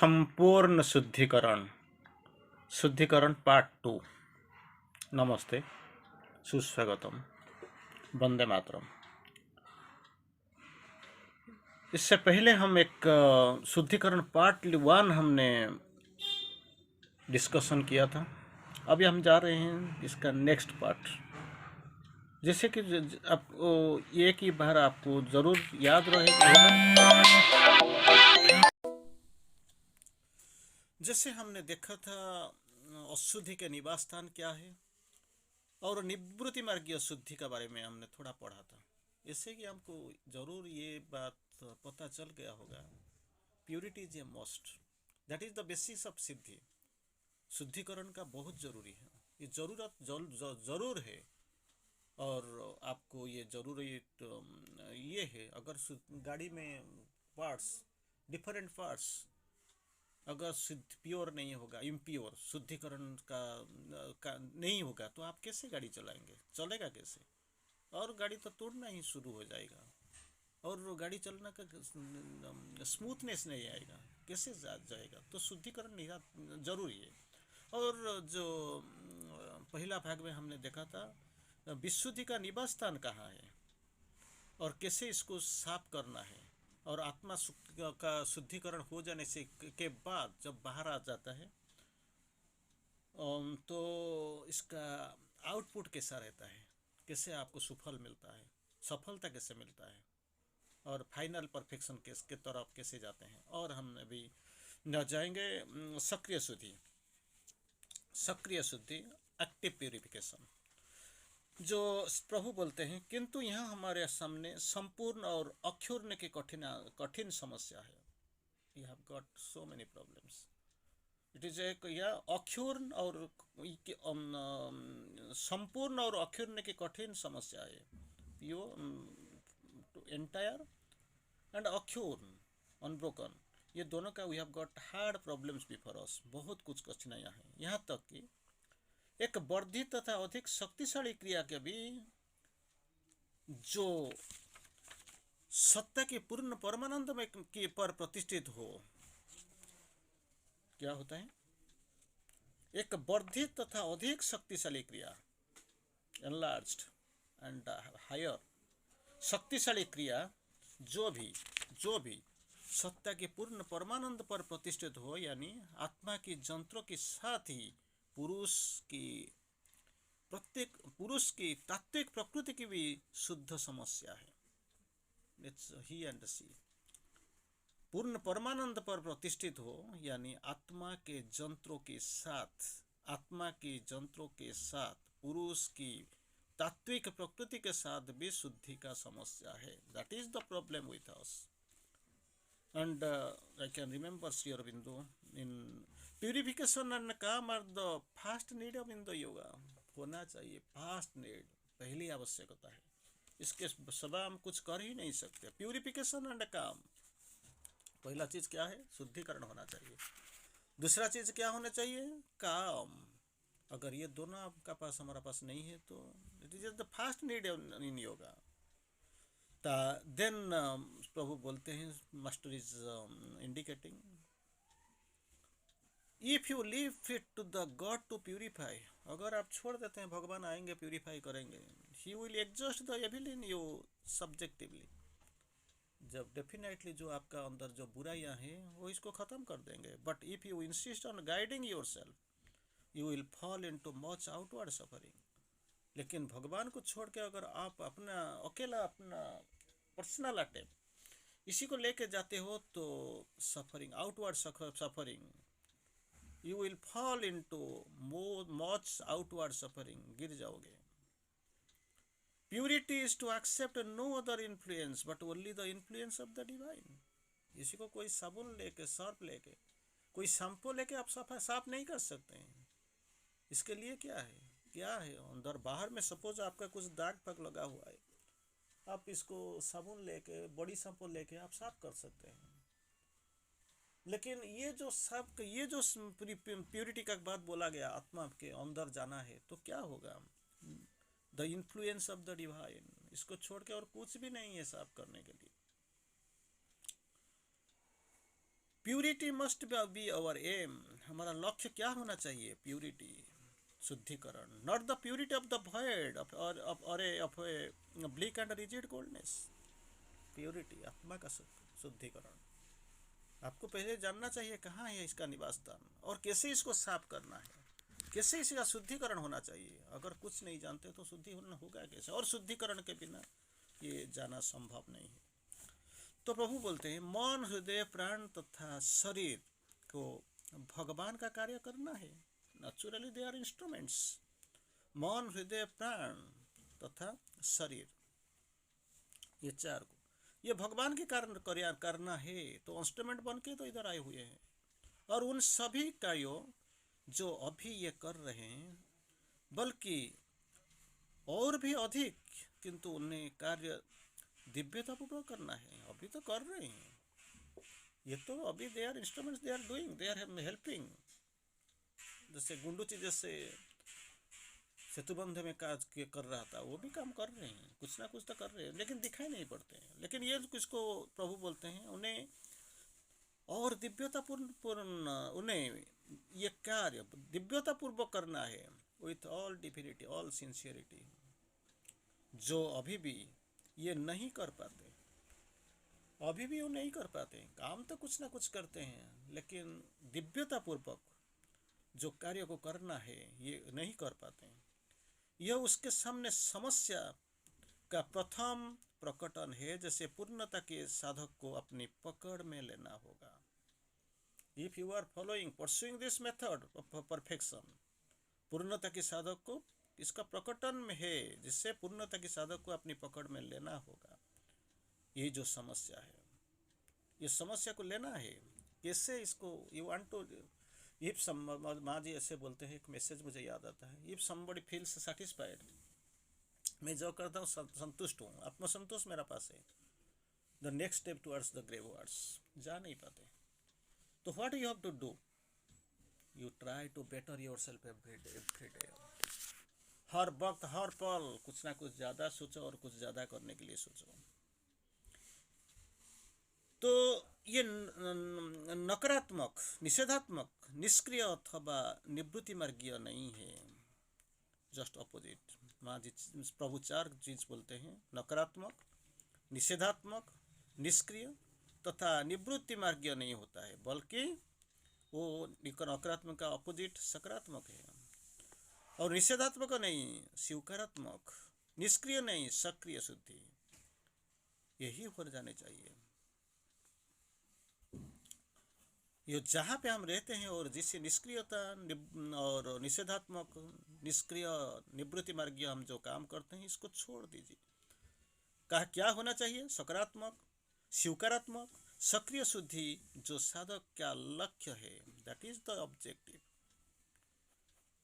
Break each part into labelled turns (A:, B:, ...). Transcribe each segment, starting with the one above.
A: संपूर्ण शुद्धिकरण शुद्धिकरण पार्ट 2। नमस्ते, सुस्वागतम, वंदे मातरम। इससे पहले हम एक शुद्धिकरण पार्ट 1 हमने डिस्कशन किया था। अभी हम जा रहे हैं इसका नेक्स्ट पार्ट। जैसे कि आपको एक ही बार आपको ज़रूर याद रहेगा। जैसे हमने देखा था अशुद्धि के निवास स्थान क्या है और निवृत्ति मार्गीय शुद्धि के बारे में हमने थोड़ा पढ़ा था। इससे कि हमको ज़रूर ये बात पता चल गया होगा, purity is a must, that is the basis of siddhi. शुद्धिकरण का बहुत ज़रूरी है, ये ज़रूरत ज़रूर है। और आपको ये ज़रूरत ये है, अगर गाड़ी में पार्ट्स, डिफरेंट पार्ट्स अगर शुद्ध प्योर नहीं होगा, इम्प्योर शुद्धिकरण का नहीं होगा, तो आप कैसे गाड़ी चलाएंगे, चलेगा कैसे? और गाड़ी तो तोड़ना ही शुरू हो जाएगा और गाड़ी चलने का स्मूथनेस नहीं आएगा, कैसे जाएगा? तो शुद्धिकरण जरूरी है। और जो पहला भाग में हमने देखा था विशुद्धि का निवास स्थान कहाँ है और कैसे इसको साफ करना है। और आत्मा का शुद्धिकरण हो जाने से के बाद जब बाहर आ जाता है तो इसका आउटपुट कैसा रहता है, कैसे आपको सुफल मिलता है, सफलता कैसे मिलता है और फाइनल परफेक्शन के तरफ कैसे जाते हैं। और हम अभी न जाएंगे सक्रिय शुद्धि, एक्टिव प्यूरिफिकेशन, जो प्रभु बोलते हैं, किंतु यहाँ हमारे सामने संपूर्ण और अक्षुण्ण की कठिन समस्या है। You have got so many problems. It is एक अक्षुण्ण और संपूर्ण और अक्षुण्ण की कठिन समस्या है। एंटायर एंड अक्षुण्ण, अनब्रोकन, ये दोनों का we have got hard problems before us. बहुत कुछ कठिनाइयाँ हैं, यहाँ तक कि एक वर्धित तथा अधिक शक्तिशाली क्रिया के भी जो सत्ता के पूर्ण परमानंद में के पर प्रतिष्ठित हो, क्या होता है? एक वर्धित तथा अधिक शक्तिशाली क्रिया, एनलार्ज्ड एंड हायर, शक्तिशाली क्रिया जो भी सत्ता के पूर्ण परमानंद पर प्रतिष्ठित हो, यानी आत्मा की जंत्रों के साथ ही पुरुष की तात्विक प्रकृति की भी शुद्ध समस्या है। इट्स ही एंड सी। पूर्ण परमानंद पर प्रतिष्ठित हो, यानी आत्मा के जंत्रों के साथ पुरुष की तात्विक प्रकृति के साथ भी शुद्धि का समस्या है। That is the problem with us. And I can remember Shri Aurobindo in purification and calm are the first need of in the yoga. होना चाहिए फास्ट नीड, पहली आवश्यकता है, इसके सदा हम कुछ कर ही नहीं सकते। प्यूरिफिकेशन एंड काम, पहला चीज क्या है? शुद्धिकरण होना चाहिए। दूसरा चीज क्या होना चाहिए? काम। अगर ये दोनों आपका पास हमारा पास नहीं है तो it is the first need in yoga. Then प्रभु बोलते हैं, master is indicating, if you leave it to the God to purify, अगर आप छोड़ देते हैं, भगवान आएंगे प्यूरिफाई करेंगे। He will exhaust the evil in you subjectively, जब डेफिनेटली जो आपका अंदर जो बुराइयां हैं वो इसको खत्म कर देंगे। But if you insist on guiding your self you will fall in too much outward suffering. लेकिन भगवान को छोड़ के अगर आप अपना अकेला अपना पर्सनल अटैक इसी को लेके जाते हो तो suffering, outward suffering, you will fall into much outward suffering, गिर जाओगे। Purity is to accept no other influence but only the influence of the divine. इसी को कोई साबुन लेके, सर्फ लेके, कोई शैम्पू लेके आप साफ नहीं कर सकते हैं। इसके लिए क्या है अंदर बाहर में। सपोज आपका कुछ दाग पग लगा हुआ है, आप इसको साबुन लेके, बॉडी शैम्पू लेके आप साफ कर सकते हैं। लेकिन ये जो प्यूरिटी का बात बोला गया, आत्मा के अंदर जाना है, तो क्या होगा? The influence of the divine, इसको छोड़ के और कुछ भी नहीं है साफ करने के लिए। Purity must be our aim. हमारा लक्ष्य क्या होना चाहिए? प्यूरिटी, शुद्धिकरण, not the purity of the void of a bleak and rigid coldness. Purity, आत्मा का शुद्धिकरण। आपको पहले जानना चाहिए कहाँ है इसका निवास स्थान और कैसे इसको साफ करना है, कैसे इसका शुद्धिकरण होना चाहिए। अगर कुछ नहीं जानते तो शुद्धिकरण होगा कैसे? और शुद्धिकरण के बिना ये जाना संभव नहीं है। तो प्रभु बोलते हैं मन, हृदय, प्राण तथा शरीर को भगवान का कार्य करना है। Naturally they are instruments. मन, हृदय, प्राण तथा शरीर, ये चार को ये भगवान के कारण करना है। तो इंस्ट्रूमेंट बन के तो इधर आए हुए हैं। और उन सभी कार्यों जो अभी ये कर रहे हैं, बल्कि और भी अधिक, किंतु उन्हें कार्य दिव्यतापूर्वक करना है। अभी तो कर रहे हैं ये, तो अभी they are instruments, they are doing, they are helping. जैसे गुंडूची जैसे सेतुबंध में काज कर रहा था, वो भी काम कर रहे हैं, कुछ ना कुछ तो कर रहे हैं, लेकिन दिखाई नहीं पड़ते हैं। लेकिन ये किसको प्रभु बोलते हैं? उन्हें और दिव्यतापूर्ण उन्हें ये कार्य दिव्यतापूर्वक करना है, with all divinity, all sincerity, जो अभी भी ये नहीं कर पाते। अभी भी वो नहीं कर पाते। काम तो कुछ ना कुछ करते हैं, लेकिन दिव्यतापूर्वक जो कार्य को करना है ये नहीं कर पाते। यह उसके सामने समस्या का प्रथम प्रकटन है। जैसे पूर्णता के साधक को अपनी पकड़ में लेना होगा। If you are following pursuing this method of perfection, पूर्णता के साधक को इसका प्रकटन में है, जिससे पूर्णता के साधक को अपनी पकड़ में लेना होगा। ये जो समस्या है, ये समस्या को लेना है कैसे? इसको यू वांट टू, इफ माँ जी ऐसे बोलते हैं, एक मैसेज मुझे याद आता है, इफ समबडी फील्स सेटिस्फाइड, मैं जो करता हूँ संतुष्ट हूँ, आत्मसंतोष मेरा पास है, the next step towards the grave words, जा नहीं पाते। तो what you have to do? You try to better yourself every day. हर वक्त, हर पल कुछ ना कुछ ज़्यादा सोचो और कुछ ज़्यादा करने के लिए सोचो। तो ये नकारात्मक, निषेधात्मक, निष्क्रिय अथवा निवृत्ति मार्गीय नहीं है, जस्ट अपोजिट। माँ जी प्रभु चार चीज बोलते हैं, नकारात्मक, निषेधात्मक, निष्क्रिय तथा निवृत्ति मार्गीय नहीं होता है, बल्कि वो नकारात्मक का अपोजिट सकारात्मक है। और निषेधात्मक नहीं, स्वीकारात्मक, निष्क्रिय नहीं, सक्रिय शुद्धि, यही हो जाने चाहिए। ये जहाँ पे हम रहते हैं और जिससे निष्क्रियता और निषेधात्मक, निष्क्रिय, निवृत्ति मार्गीय हम जो काम करते हैं, इसको छोड़ दीजिए। कहा क्या होना चाहिए? सकारात्मक, स्वीकारात्मक, सक्रिय शुद्धि जो साधक का लक्ष्य है। That is the objective,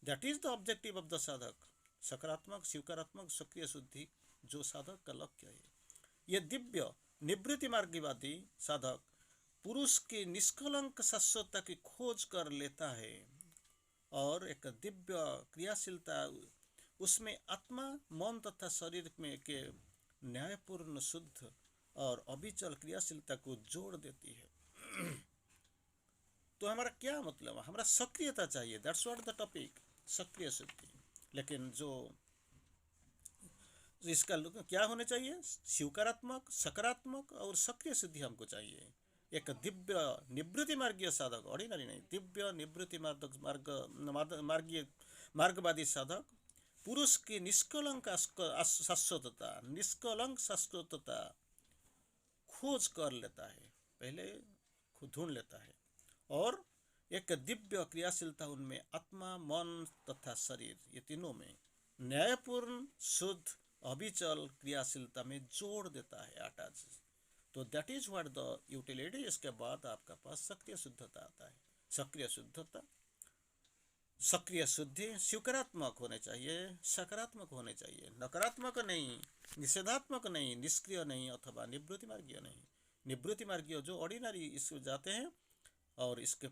A: that is the objective of the साधक। सकारात्मक, स्वीकारात्मक, सक्रिय शुद्धि जो साधक का लक्ष्य है। ये दिव्य निवृत्ति मार्गवादी साधक पुरुष की निष्कलंक शाश्वतता की खोज कर लेता है और एक दिव्य क्रियाशीलता उसमें आत्मा, मन तथा शरीर में के न्यायपूर्ण, शुद्ध और अविचल क्रियाशीलता को जोड़ देती है। तो हमारा क्या मतलब? हमारा सक्रियता चाहिए, दैट्स व्हाट द टॉपिक, सक्रिय शुद्धि। लेकिन जो इसका क्या होने चाहिए? स्वीकारात्मक, सकारात्मक और सक्रिय शुद्धि हमको चाहिए। एक दिव्य निवृत्ति मार्गीय साधक, ऑर्डिनरी नहीं, दिव्य निवृत्ति मार्गीय मार्गवादी साधक पुरुष की निष्कलंक शाश्वतता, निष्कलंक शाश्वतता खोज कर लेता है, पहले खुद ढूंढ लेता है, और एक दिव्य क्रियाशीलता उनमें आत्मा, मन तथा शरीर, ये तीनों में न्यायपूर्ण, शुद्ध, अविचल क्रियाशीलता में जोड़ देता है आटा। तो that is what the utility. इसके बाद आपका पास सक्रिय शुद्धता आता है। सक्रिय शुद्धता, सक्रिय शुद्धि स्वीकारात्मक होने चाहिए, सकारात्मक होने चाहिए, नकारात्मक नहीं, निषेधात्मक नहीं, निष्क्रिय नहीं अथवा निवृत्ति मार्गीय नहीं। निवृत्ति मार्गीय जो ऑर्डिनरी इसको जाते हैं, और इसके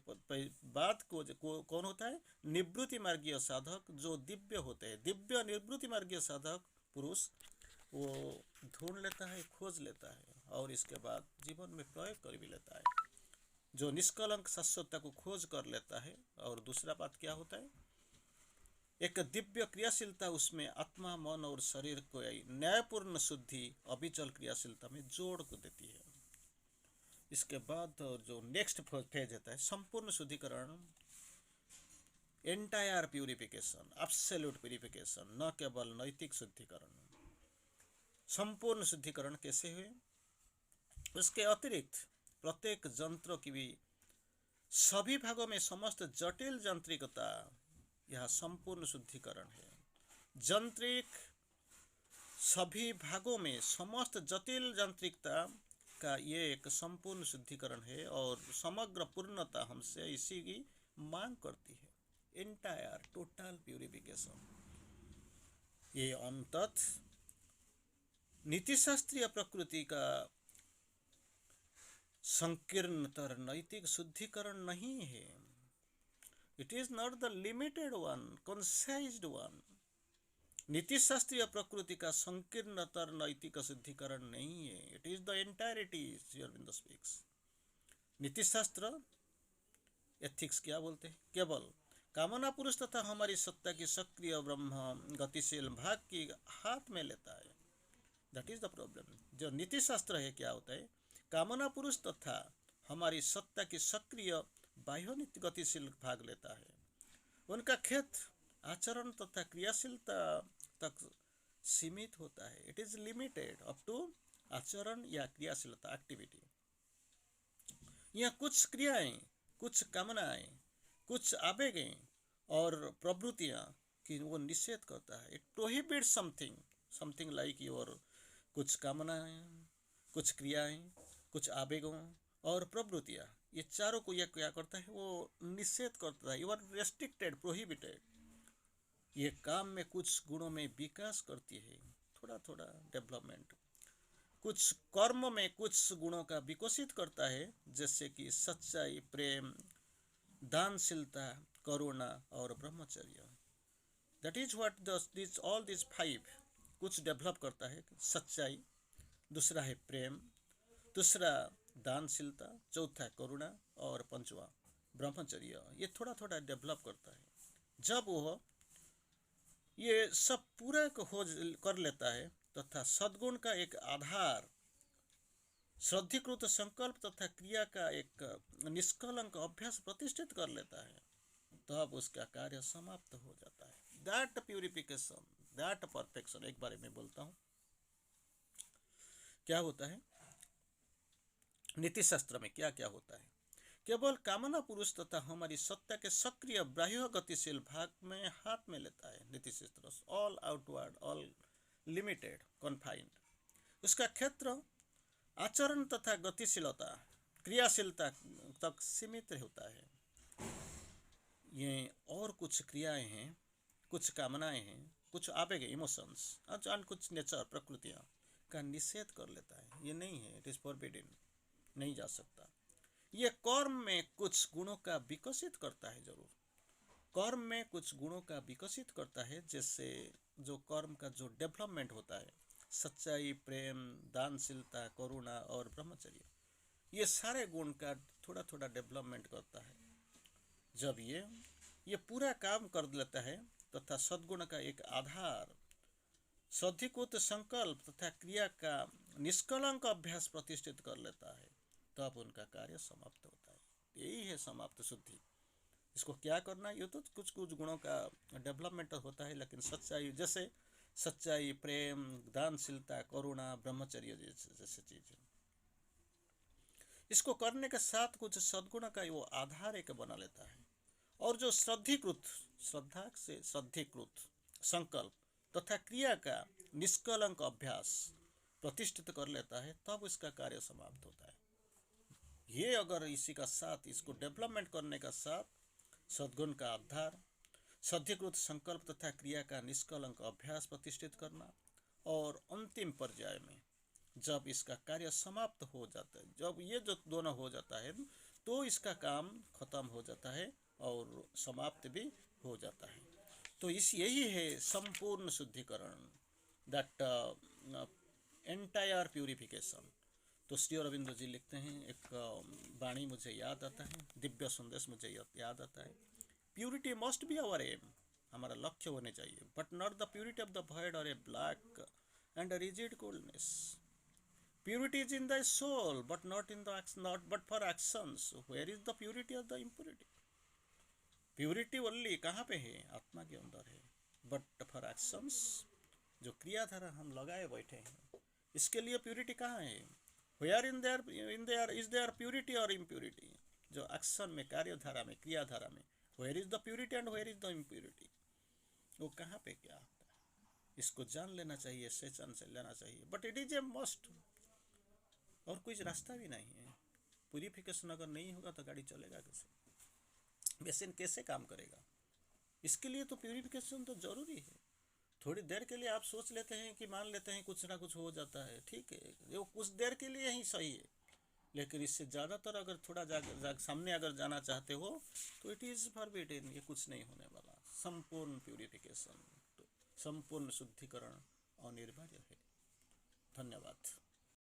A: बाद को कौन होता है? निवृत्ति मार्गीय साधक जो दिव्य होते हैं। दिव्य निवृत्ति मार्गीय साधक पुरुष वो ढूंढ लेता है, खोज लेता है, और इसके बाद जीवन में प्रयोग कर भी लेता है। जो निष्कलंक शाश्वतता को खोज कर लेता है। और दूसरा बात क्या होता है, एक दिव्य क्रियाशीलता उसमें आत्मा, मन और शरीर को न्यायपूर्ण शुद्धि अविचल क्रियाशीलता में जोड़ को देती है। इसके बाद जो नेक्स्ट फेज होता है संपूर्ण शुद्धिकरण, एंटायर प्यूरिफिकेशन, एब्सोल्यूट प्यूरिफिकेशन, न केवल नैतिक शुद्धिकरण। संपूर्ण शुद्धिकरण कैसे हुए? उसके अतिरिक्त प्रत्येक यंत्र की भी सभी भागों में समस्त जटिल यांत्रिकता, यह संपूर्ण शुद्धिकरण है। यांत्रिक सभी भागों में समस्त जटिल यांत्रिकता का ये एक संपूर्ण शुद्धिकरण है और समग्र पूर्णता हमसे इसी की मांग करती है। Entire total purification. ये अंतत नीतिशास्त्रीय प्रकृति का संकीर्णतर नैतिक शुद्धिकरण नहीं है। It is not the limited one, concised one. नीतिशास्त्रीय प्रकृति का संकीर्णतर नैतिक शुद्धिकरण नहीं है। It is the entirety. Shri Aurobindo speaks. नीतिशास्त्र, एथिक्स क्या बोलते हैं? केवल कामना पुरुष तथा हमारी सत्ता की सक्रिय ब्रह्म गतिशील भाग की हाथ में लेता है। That is the problem. जो नीतिशास्त्र है क्या होता है, कामना पुरुष तथा हमारी सत्ता की सक्रिय बाह्य गतिशील भाग लेता है। उनका क्षेत्र आचरण तथा क्रियाशीलता तक सीमित होता है। It is limited up to आचरण या क्रियाशीलता, एक्टिविटी। यह कुछ क्रियाएं, कुछ कामनाएं, कुछ आवेगें और प्रवृत्तियां कि वो निषेध करता है। It prohibit something, something like your कुछ कामनाएं, कुछ क्रियाएं, कुछ आवेगों और प्रवृत्तियां, ये चारों को यह क्या करता है, वो निषेध करता है। You are restricted, prohibited. ये काम में कुछ गुणों में विकास करती है, थोड़ा थोड़ा डेवलपमेंट। कुछ कर्म में कुछ गुणों का विकसित करता है, जैसे कि सच्चाई, प्रेम, दानशीलता, करुणा और ब्रह्मचर्य। That is what this all this 5 कुछ डेवलप करता है। सच्चाई, दूसरा है प्रेम, दूसरा दानशीलता, चौथा करुणा और पंचवा ब्रह्मचर्य। ये थोड़ा थोड़ा डेवलप करता है। जब वह ये सब पूरा कर लेता है तथा सद्गुण का एक आधार, श्रद्धीकृत संकल्प तथा क्रिया का एक निष्कलंक अभ्यास प्रतिष्ठित कर लेता है, तब उसका कार्य समाप्त हो जाता है। That purification, that perfection. एक बारे में बोलता हूँ, क्या होता है नीति शास्त्र में, क्या क्या होता है। केवल कामना पुरुष तथा हमारी सत्ता के सक्रिय बाह्य गतिशील भाग में हाथ में लेता है नीति शास्त्र। All outward, all limited, confined. उसका क्षेत्र आचरण तथा गतिशीलता, क्रियाशीलता तक सीमित होता है। ये और कुछ क्रियाएं हैं, कुछ कामनाएं हैं, कुछ आवेग, इमोशंस, और कुछ नेचर, प्रकृतियां का निषेध कर लेता है। ये नहीं है, इट इज फॉरबिडन, नहीं जा सकता। ये कर्म में कुछ गुणों का विकसित करता है, जरूर कर्म में कुछ गुणों का विकसित करता है, जैसे जो कर्म का जो डेवलपमेंट होता है, सच्चाई, प्रेम, दानशीलता, करुणा और ब्रह्मचर्य, ये सारे गुण का थोड़ा थोड़ा डेवलपमेंट करता है। जब ये पूरा काम कर लेता है तथा सद्गुण का एक आधार, सद्धिकृत संकल्प तथा क्रिया का निष्कलंक अभ्यास प्रतिष्ठित कर लेता है, तब उनका कार्य समाप्त होता है। यही है समाप्त शुद्धि। इसको क्या करना, ये तो कुछ कुछ गुणों का डेवलपमेंट होता है, लेकिन सच्चाई, जैसे सच्चाई, प्रेम, दानशीलता, करुणा, ब्रह्मचर्य जैसे चीजें, इसको करने के साथ कुछ सद्गुण का वो आधार एक बना लेता है। और जो श्रद्धीकृत, श्रद्धा से श्रद्धीकृत संकल्प तथा क्रिया का निष्कलंक अभ्यास प्रतिष्ठित कर लेता है, तब इसका कार्य समाप्त होता है। ये अगर इसी का साथ, इसको डेवलपमेंट करने का साथ सद्गुण का आधार, सद्धिकृत संकल्प तथा क्रिया का निष्कलंक अभ्यास प्रतिष्ठित करना, और अंतिम पर्याय में जब इसका कार्य समाप्त हो जाता है, जब ये जो दोनों हो जाता है, तो इसका काम खत्म हो जाता है और समाप्त भी हो जाता है। तो यही है संपूर्ण शुद्धिकरण, दैट एंटायर प्यूरिफिकेशन। तो श्री अरविंदो जी लिखते हैं, एक वाणी मुझे याद आता है, दिव्य संदेश मुझे याद आता है, purity must be our aim, हमारा लक्ष्य होने चाहिए, but not the purity of the void or a black and rigid coolness. Purity is in the soul, but not in the not but for actions. Where is the purity of the impurity? Purity only कहाँ पे है? आत्मा के अंदर है. But for actions, जो क्रियाधारा हम लगाए बैठे हैं, इसके लिए प्यूरिटी कहाँ है? Where in there is there purity or impurity? जो एक्शन में, कार्यधारा में, क्रियाधारा में, where is the purity and where is the impurity? वो कहाँ पे क्या होता है? इसको जान लेना चाहिए, सेचन से लेना चाहिए. But it is a must, और कोई रास्ता भी नहीं है. प्यूरिफिकेशन अगर नहीं होगा तो गाड़ी चलेगा कैसे, मशीन कैसे काम करेगा? इसके लिए तो प्यूरिफिकेशन तो जरूरी है. थोड़ी देर के लिए आप सोच लेते हैं कि मान लेते हैं कुछ ना कुछ हो जाता है, ठीक है, वो कुछ देर के लिए ही सही है, लेकिन इससे ज़्यादातर अगर थोड़ा सामने अगर जाना चाहते हो तो इट इज़ फॉरबिडन, ये कुछ नहीं होने वाला. संपूर्ण प्यूरिफिकेशन, तो संपूर्ण शुद्धिकरण अनिवार्य है. धन्यवाद.